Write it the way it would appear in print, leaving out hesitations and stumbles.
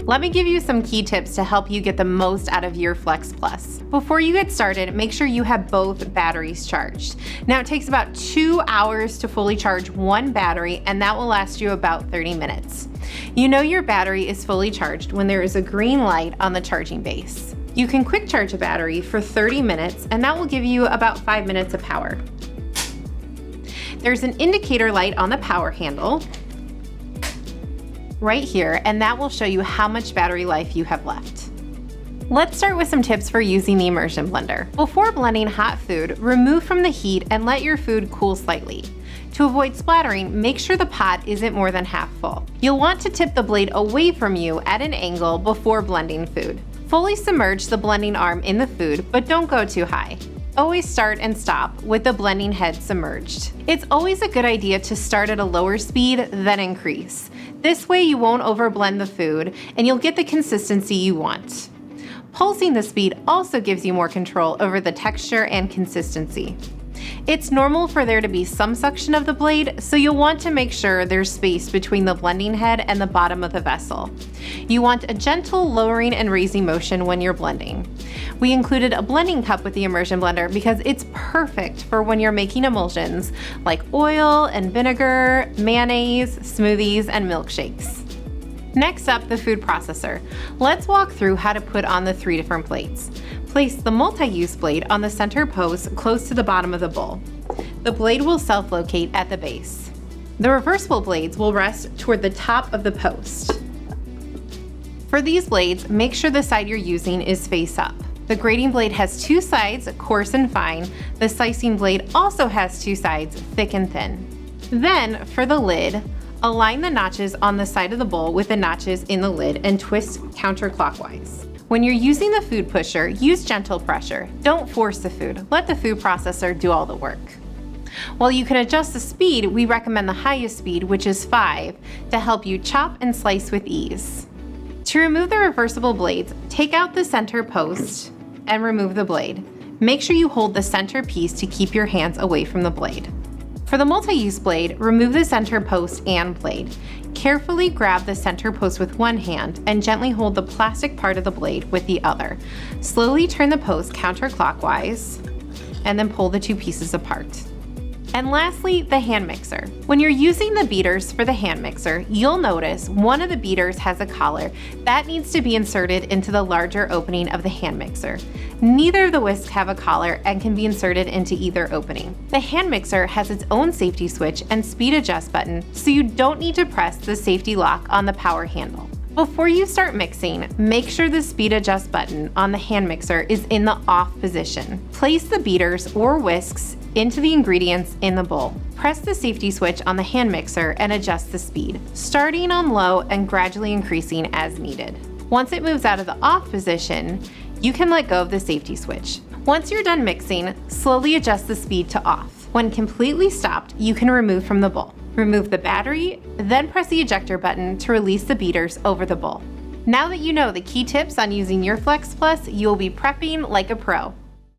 Let me give you some key tips to help you get the most out of your Flex Plus. Before you get started, make sure you have both batteries charged. Now it takes about 2 hours to fully charge one battery, and that will last you about 30 minutes. You know your battery is fully charged when there is a green light on the charging base. You can quick charge a battery for 30 minutes, and that will give you about 5 minutes of power. There's an indicator light on the power handle right here, and that will show you how much battery life you have left. Let's start with some tips for using the Immersion Blender. Before blending hot food, remove from the heat and let your food cool slightly. To avoid splattering, make sure the pot isn't more than half full. You'll want to tip the blade away from you at an angle before blending food. Fully submerge the blending arm in the food, but don't go too high. Always start and stop with the blending head submerged. It's always a good idea to start at a lower speed, then increase. This way you won't overblend the food and you'll get the consistency you want. Pulsing the speed also gives you more control over the texture and consistency. It's normal for there to be some suction of the blade, so you'll want to make sure there's space between the blending head and the bottom of the vessel. You want a gentle lowering and raising motion when you're blending. We included a blending cup with the Immersion Blender because it's perfect for when you're making emulsions like oil and vinegar, mayonnaise, smoothies, and milkshakes. Next up, the food processor. Let's walk through how to put on the 3 different plates. Place the MultiUse blade on the center post close to the bottom of the bowl. The blade will self-locate at the base. The reversible blades will rest toward the top of the post. For these blades, make sure the side you're using is face up. The grating blade has 2 sides, coarse and fine. The slicing blade also has 2 sides, thick and thin. Then, for the lid, align the notches on the side of the bowl with the notches in the lid and twist counterclockwise. When you're using the food pusher, use gentle pressure. Don't force the food. Let the food processor do all the work. While you can adjust the speed, we recommend the highest speed, which is 5, to help you chop and slice with ease. To remove the reversible blades, take out the center post and remove the blade. Make sure you hold the center piece to keep your hands away from the blade. For the MultiUse blade, remove the center post and blade. Carefully grab the center post with one hand and gently hold the plastic part of the blade with the other. Slowly turn the post counterclockwise and then pull the 2 pieces apart. And lastly, the hand mixer. When you're using the beaters for the hand mixer, you'll notice one of the beaters has a collar that needs to be inserted into the larger opening of the hand mixer. Neither of the whisks have a collar and can be inserted into either opening. The hand mixer has its own safety switch and speed adjust button, so you don't need to press the safety lock on the power handle. Before you start mixing, make sure the speed adjust button on the hand mixer is in the off position. Place the beaters or whisks into the ingredients in the bowl. Press the safety switch on the hand mixer and adjust the speed, starting on low and gradually increasing as needed. Once it moves out of the off position, you can let go of the safety switch. Once you're done mixing, slowly adjust the speed to off. When completely stopped, you can remove from the bowl. Remove the battery, then press the ejector button to release the beaters over the bowl. Now that you know the key tips on using your Flex Plus, you will be prepping like a pro.